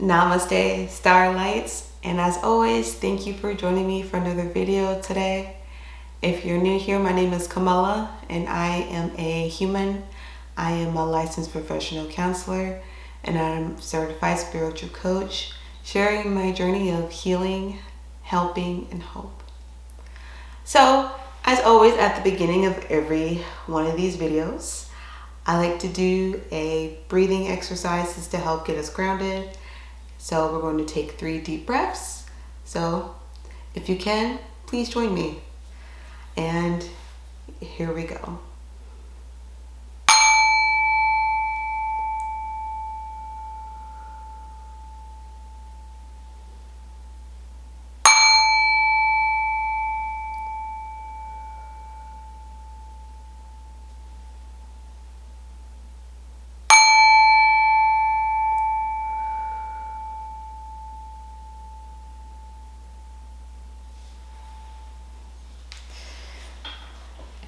Namaste Starlights, and as always, thank you for joining me for another video today. If you're new here, my name is Kamala and I am a human. I am a licensed professional counselor and I'm a certified spiritual coach, sharing my journey of healing, helping, and hope. So, as always, at the beginning of every one of these videos, I like to do a breathing exercises to help get us grounded. So we're going to take 3 deep breaths. So if you can, please join me. And here we go.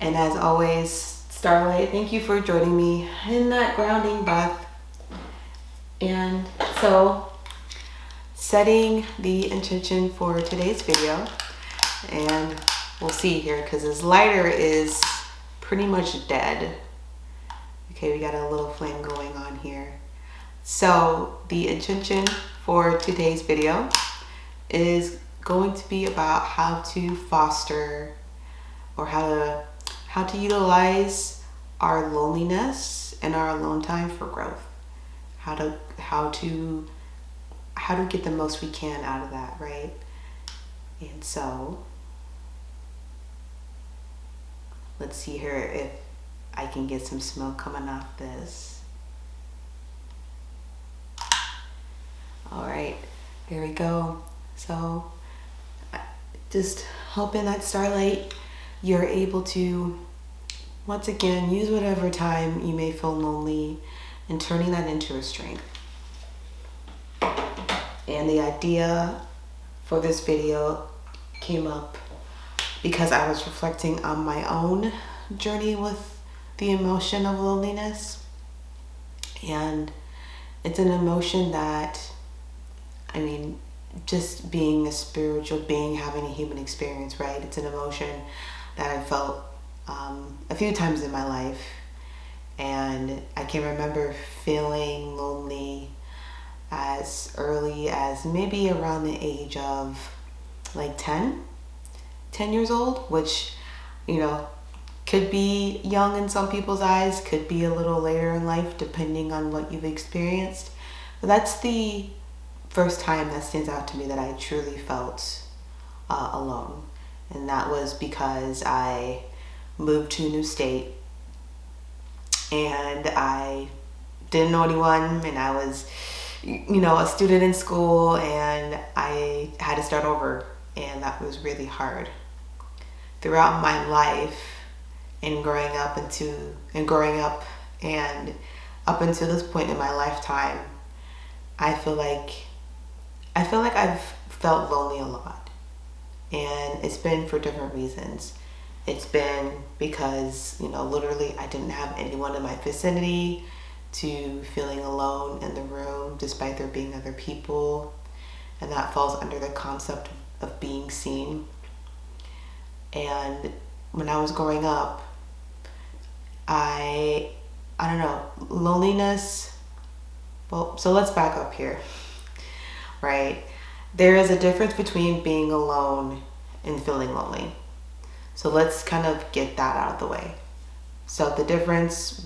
And as always, Starlight, thank you for joining me in that grounding breath. And so, setting the intention for today's video, and we'll see here because this lighter is pretty much dead. Okay, we got a little flame going on here. So the intention for today's video is going to be about how to foster or how to utilize our loneliness and our alone time for growth. How to get the most we can out of that, right? And so let's see here if I can get some smoke coming off this. All right, there we go. So just hoping that Starlight, you're able to, once again, use whatever time you may feel lonely and turning that into a strength. And the idea for this video came up because I was reflecting on my own journey with the emotion of loneliness. And it's an emotion that, I mean, just being a spiritual being, having a human experience, right? It's an emotion that I felt a few times in my life, and I can remember feeling lonely as early as maybe around the age of like 10 years old, which, you know, could be young in some people's eyes, could be a little later in life depending on what you've experienced. But that's the first time that stands out to me that I truly felt alone. And that was because I moved to a new state and I didn't know anyone, and I was, you know, a student in school, and I had to start over, and that was really hard. Throughout my life and growing up and up until this point in my lifetime, I feel like I've felt lonely a lot. And it's been for different reasons. It's been because, you know, literally I didn't have anyone in my vicinity, to feeling alone in the room despite there being other people. And that falls under the concept of being seen. And when I was growing up, I don't know, loneliness, well, so let's back up here, right? There is a difference between being alone and feeling lonely. So let's kind of get that out of the way. So the difference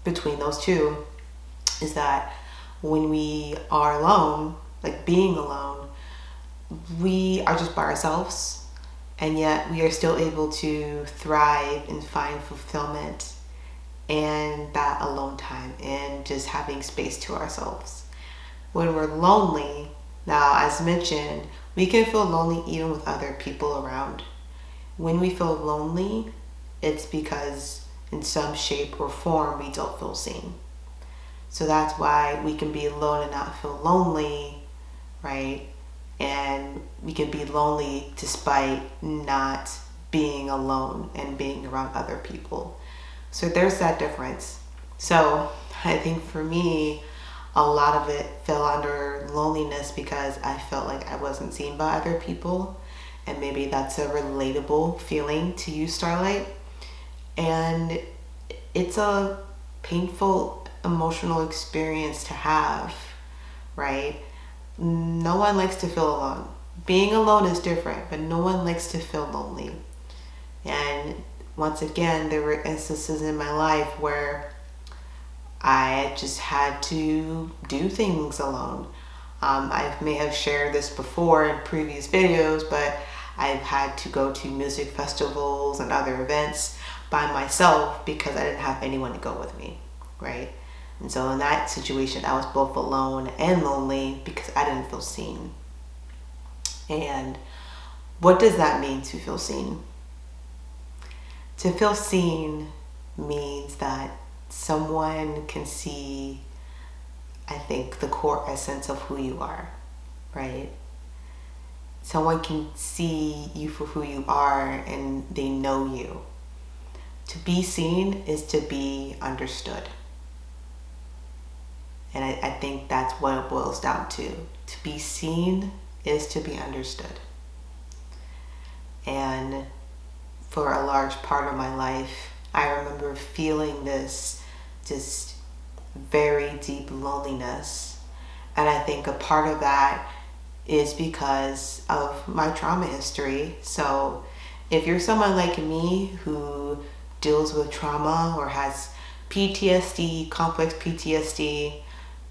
between those two is that when we are alone, like being alone, we are just by ourselves, and yet we are still able to thrive and find fulfillment and that alone time and just having space to ourselves. When we're lonely, now as mentioned, we can feel lonely even with other people around. When we feel lonely, it's because in some shape or form we don't feel seen. So that's why we can be alone and not feel lonely, right? And we can be lonely despite not being alone and being around other people. So there's that difference. So I think for me, a lot of it fell under loneliness because I felt like I wasn't seen by other people. And maybe that's a relatable feeling to you, Starlight. And it's a painful emotional experience to have, right? No one likes to feel alone. Being alone is different, but no one likes to feel lonely. And once again, there were instances in my life where I just had to do things alone. I may have shared this before in previous videos, but I've had to go to music festivals and other events by myself because I didn't have anyone to go with me, right? And so in that situation, I was both alone and lonely because I didn't feel seen. And what does that mean, to feel seen? To feel seen means that someone can see, I think, the core essence of who you are, right? Someone can see you for who you are and they know you. To be seen is to be understood. And I think that's what it boils down to. To be seen is to be understood. And for a large part of my life, I remember feeling this just very deep loneliness. And I think a part of that is because of my trauma history. So if you're someone like me who deals with trauma or has PTSD, complex PTSD,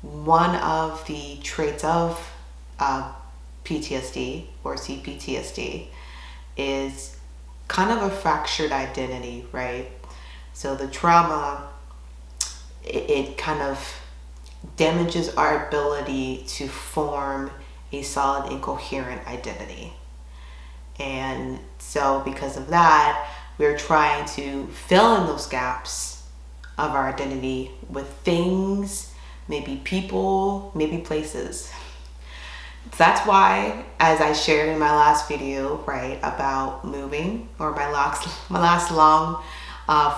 one of the traits of PTSD or CPTSD is kind of a fractured identity, right? So the trauma, it kind of damages our ability to form a solid and coherent identity. And so because of that, we're trying to fill in those gaps of our identity with things, maybe people, maybe places. That's why, as I shared in my last video, right, about moving, or my last long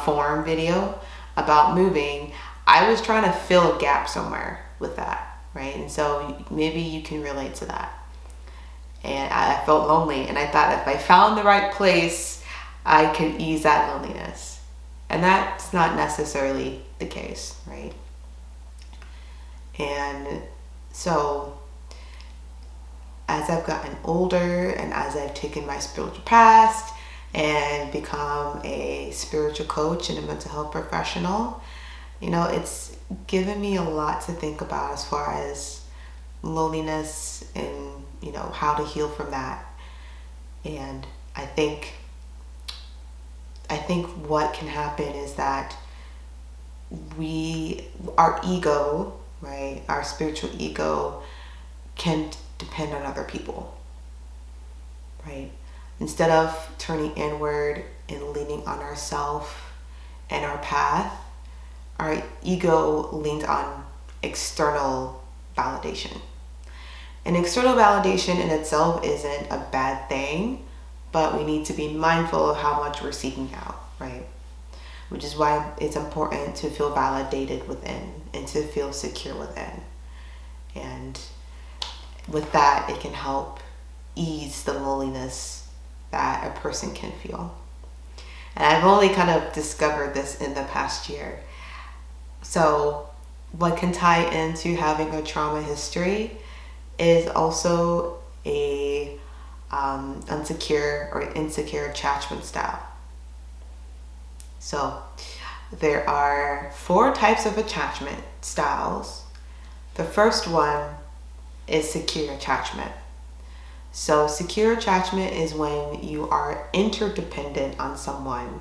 form video about moving, I was trying to fill a gap somewhere with that, right? And so maybe you can relate to that. And I felt lonely, and I thought if I found the right place, I could ease that loneliness. And that's not necessarily the case, right? And so as I've gotten older and as I've taken my spiritual past and become a spiritual coach and a mental health professional, you know, it's given me a lot to think about as far as loneliness and, you know, how to heal from that. And I think what can happen is that our ego, right, our spiritual ego can depend on other people, right? Instead of turning inward and leaning on ourselves and our path, our ego leans on external validation. And external validation in itself isn't a bad thing, but we need to be mindful of how much we're seeking out, right? Which is why it's important to feel validated within and to feel secure within. And with that, it can help ease the loneliness that a person can feel. And I've only kind of discovered this in the past year. So what can tie into having a trauma history is also a insecure attachment style. So there are 4 types of attachment styles. The first one is secure attachment. So secure attachment is when you are interdependent on someone.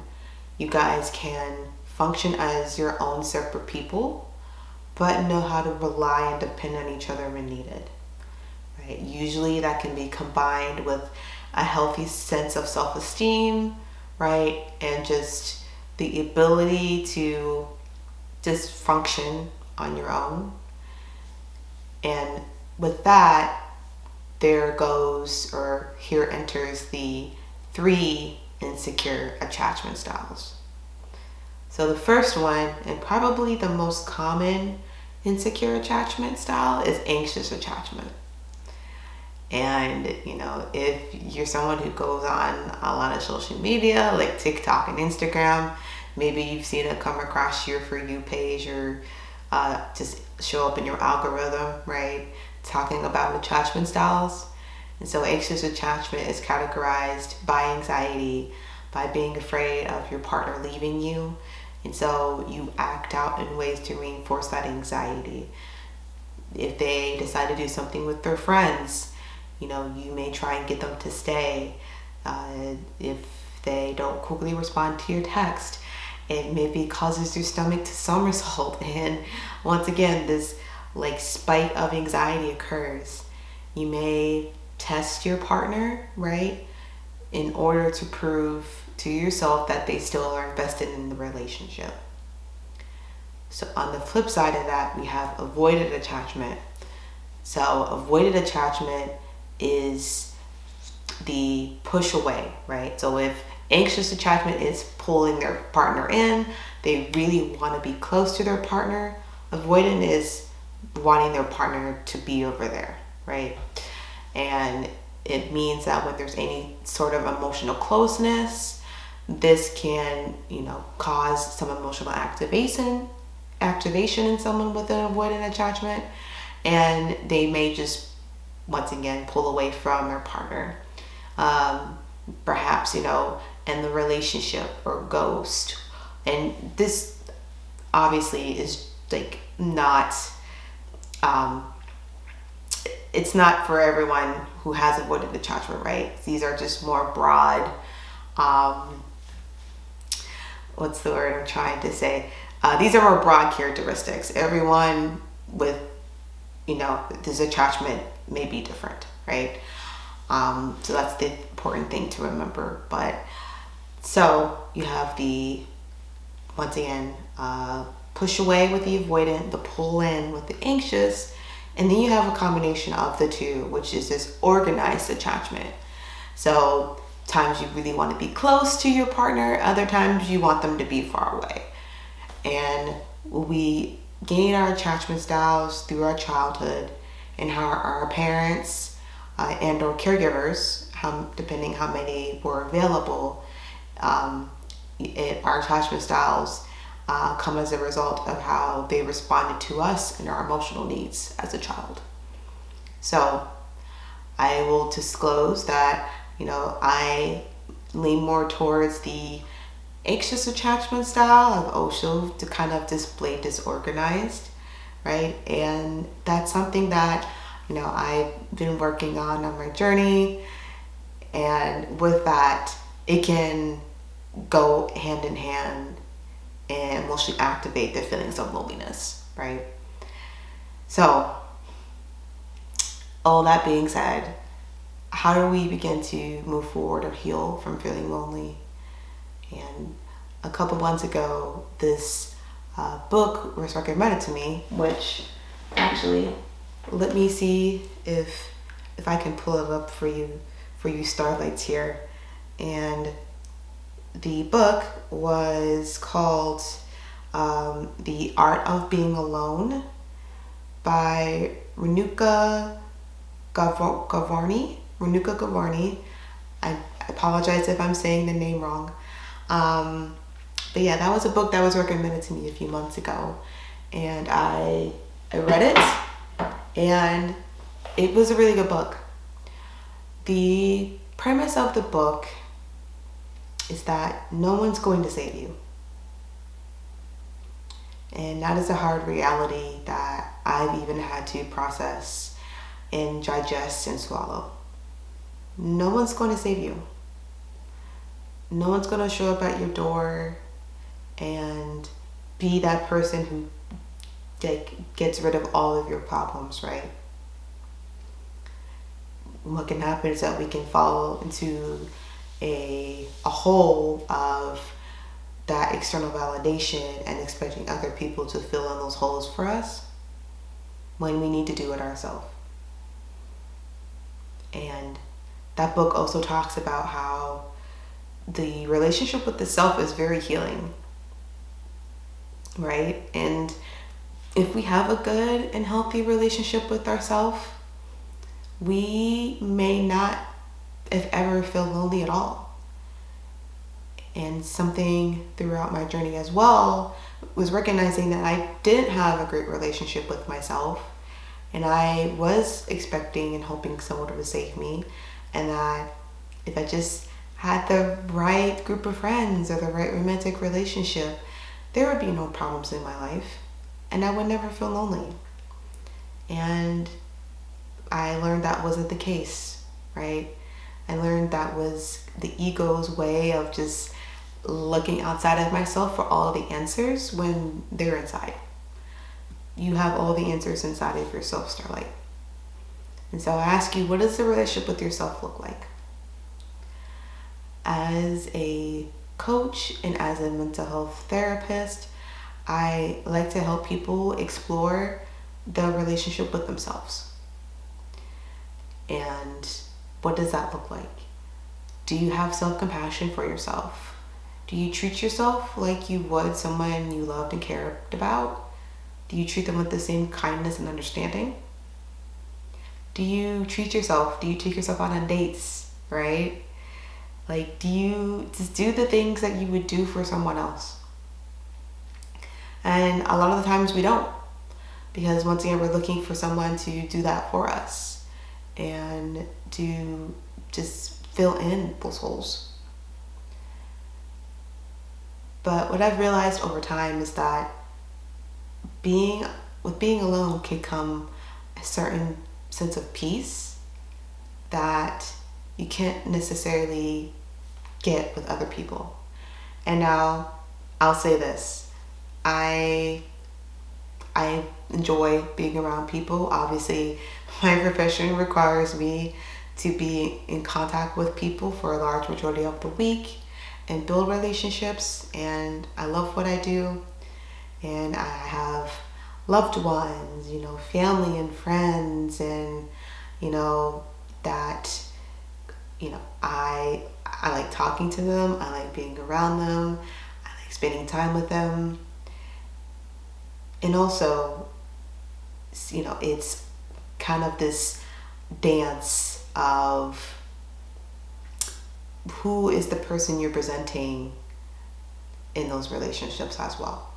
You guys can function as your own separate people, but know how to rely and depend on each other when needed. Right? Usually that can be combined with a healthy sense of self-esteem, right? And just the ability to just function on your own. And with that, here enters the 3 insecure attachment styles. So the first one, and probably the most common, insecure attachment style is anxious attachment. And, you know, if you're someone who goes on a lot of social media, like TikTok and Instagram, maybe you've seen it come across your For You page or just show up in your algorithm, right? Talking about attachment styles. And so anxious attachment is categorized by anxiety, by being afraid of your partner leaving you. And so you act out in ways to reinforce that anxiety. If they decide to do something with their friends, you know, you may try and get them to stay. If they don't quickly respond to your text, it maybe causes your stomach to somersault. And once again, this like spike of anxiety occurs. You may test your partner, right, in order to prove to yourself that they still are invested in the relationship. So on the flip side of that, we have avoided attachment. So avoided attachment is the push away, right? So if anxious attachment is pulling their partner in, they really want to be close to their partner. Avoidant is wanting their partner to be over there, right? And it means that when there's any sort of emotional closeness, this can, you know, cause some emotional activation in someone with an avoidant attachment, and they may just once again pull away from their partner. Perhaps, you know, end the relationship or ghost. And this obviously is like not it's not for everyone who has avoidant attachment, right? These are just more broad, what's the word I'm trying to say? These are more broad characteristics. Everyone with, you know, this attachment may be different, right? So that's the important thing to remember. But so you have the, once again, push away with the avoidant, the pull in with the anxious, and then you have a combination of the two, which is this organized attachment. So times you really want to be close to your partner, other times you want them to be far away. And we gain our attachment styles through our childhood and how our parents and or caregivers, depending how many were available, our attachment styles come as a result of how they responded to us and our emotional needs as a child. So I will disclose that, you know, I lean more towards the anxious attachment style. I've also to kind of display disorganized, right? And that's something that, you know, I've been working on my journey. And with that, it can go hand in hand and mostly activate the feelings of loneliness, right? So, all that being said, how do we begin to move forward or heal from feeling lonely? And a couple months ago, this book was recommended to me, which actually, let me see if I can pull it up for you starlights here. And the book was called The Art of Being Alone by Renuka Gavarni. I apologize if I'm saying the name wrong. But yeah, that was a book that was recommended to me a few months ago. And I read it, and it was a really good book. The premise of the book is that no one's going to save you. And that is a hard reality that I've even had to process and digest and swallow. No one's going to save you. No one's going to show up at your door and be that person who gets rid of all of your problems, right? What can happen is that we can fall into a hole of that external validation and expecting other people to fill in those holes for us when we need to do it ourselves. And that book also talks about how the relationship with the self is very healing, right? And if we have a good and healthy relationship with ourselves, we may not, if ever, feel lonely at all. And something throughout my journey as well was recognizing that I didn't have a great relationship with myself, and I was expecting and hoping someone would save me, and that if I just had the right group of friends or the right romantic relationship, there would be no problems in my life, and I would never feel lonely. And I learned that wasn't the case, right? I learned that was the ego's way of just looking outside of myself for all the answers when they're inside. You have all the answers inside of yourself, Starlight. And so I ask you, what does the relationship with yourself look like? As a coach and as a mental health therapist, I like to help people explore the relationship with themselves. And what does that look like? Do you have self-compassion for yourself? Do you treat yourself like you would someone you loved and cared about? Do you treat them with the same kindness and understanding? Do you treat yourself? Do you take yourself out on dates, right? Like, do you just do the things that you would do for someone else? And a lot of the times we don't, because once again, we're looking for someone to do that for us and to just fill in those holes. But what I've realized over time is that being alone can come a certain sense of peace that you can't necessarily get with other people. And now I'll say this, I enjoy being around people. Obviously, my profession requires me to be in contact with people for a large majority of the week and build relationships, and I love what I do. And I have loved ones, family and friends, and that I like talking to them, I like being around them, I like spending time with them. And also, it's kind of this dance of who is the person you're presenting in those relationships as well.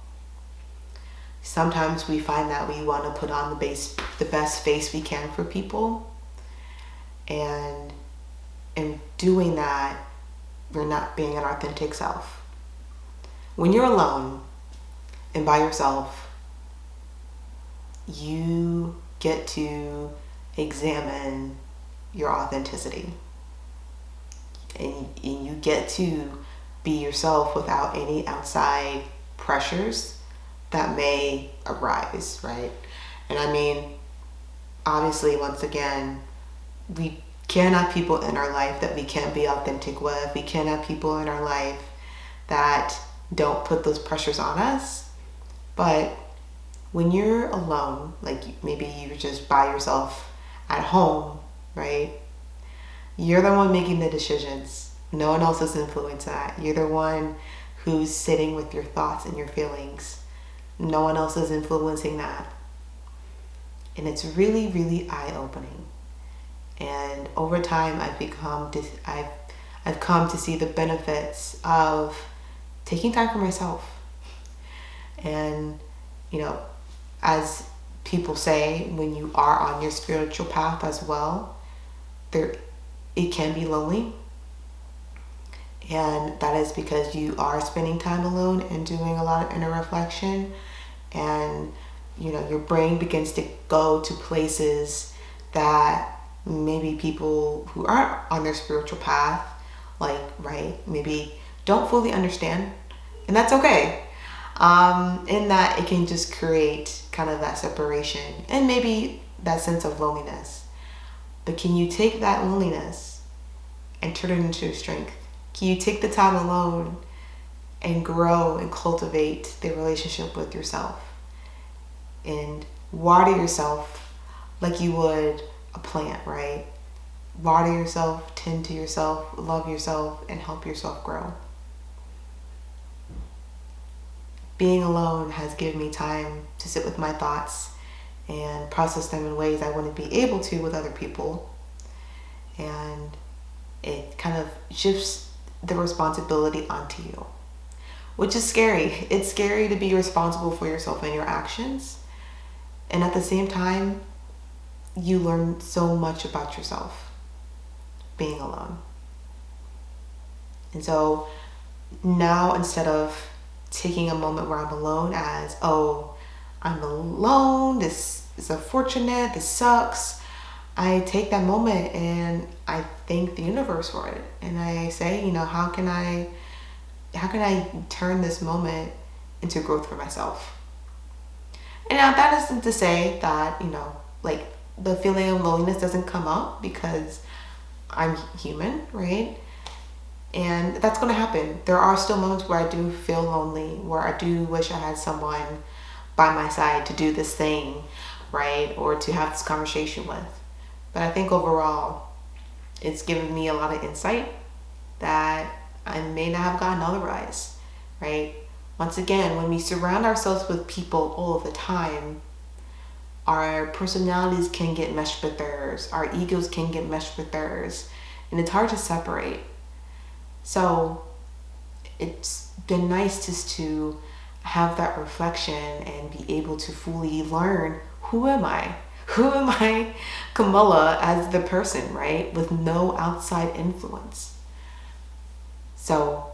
Sometimes we find that we want to put on the best face we can for people, and in doing that, we're not being an authentic self. When you're alone and by yourself, you get to examine your authenticity, and you get to be yourself without any outside pressures that may arise, right? And I mean, obviously, once again, we can't have people in our life that we can't be authentic with. We can't have people in our life that don't put those pressures on us. But when you're alone, like maybe you're just by yourself at home, right? You're the one making the decisions. No one else is influencing that. You're the one who's sitting with your thoughts and your feelings. No one else is influencing that. And it's really, really eye-opening. And over time, I've come to see the benefits of taking time for myself. And, as people say, when you are on your spiritual path as well, it can be lonely. And that is because you are spending time alone and doing a lot of inner reflection. And, your brain begins to go to places that maybe people who aren't on their spiritual path, maybe don't fully understand. And that's okay. In that it can just create kind of that separation and maybe that sense of loneliness. But can you take that loneliness and turn it into strength? Can you take the time alone and grow and cultivate the relationship with yourself and water yourself like you would a plant, right? Water yourself, tend to yourself, love yourself, and help yourself grow. being alone has given me time to sit with my thoughts and process them in ways I wouldn't be able to with other people. And it kind of shifts the responsibility onto you, which is scary. It's scary to be responsible for yourself and your actions. And at the same time, you learn so much about yourself being alone. And so now, instead of taking a moment where I'm alone as, oh, I'm alone, this is unfortunate, this sucks, I take that moment and I thank the universe for it. And I say, you know, how can I turn this moment into growth for myself? And now that isn't to say that, you know, like the feeling of loneliness doesn't come up, because I'm human, right? And that's going to happen. There are still moments where I do feel lonely, where I do wish I had someone by my side to do this thing, right? Or to have this conversation with. But I think overall, it's given me a lot of insight that I may not have gotten otherwise, right? Once again, when we surround ourselves with people all the time, our personalities can get meshed with theirs, our egos can get meshed with theirs, and it's hard to separate. So it's been nice just to have that reflection and be able to fully learn, who am I? Who am I, Kamala, as the person, right? With no outside influence. So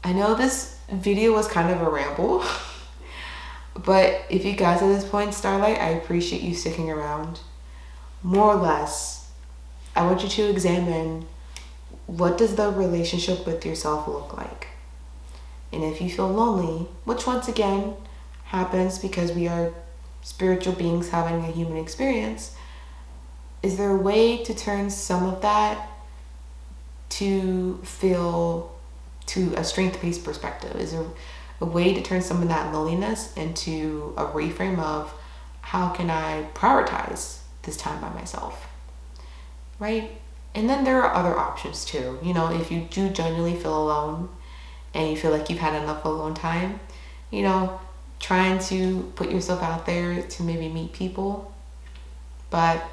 I know this video was kind of a ramble, but if you guys at this point, Starlight, I appreciate you sticking around. More or less, I want you to examine, what does the relationship with yourself look like? And if you feel lonely, which once again happens because we are spiritual beings having a human experience, is there a way to turn some of that to a strength-based perspective? Is there a way to turn some of that loneliness into a reframe of, how can I prioritize this time by myself, right? And then there are other options too. You know, if you do genuinely feel alone and you feel like you've had enough alone time, you know, trying to put yourself out there to maybe meet people. But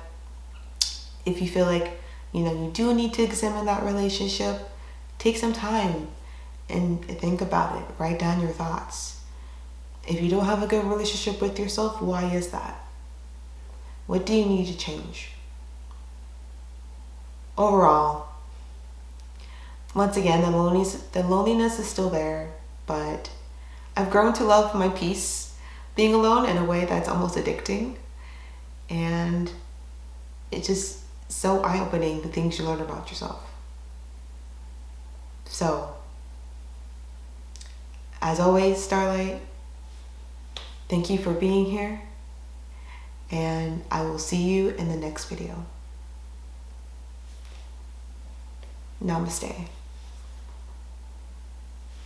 if you feel like, you know, you do need to examine that relationship, take some time and think about it. Write down your thoughts. If you don't have a good relationship with yourself, why is that? What do you need to change? Overall, once again, the loneliness is still there, but I've grown to love my peace, being alone, in a way that's almost addicting. And it's just so eye-opening, the things you learn about yourself. So, as always, Starlight, thank you for being here, and I will see you in the next video. Namaste.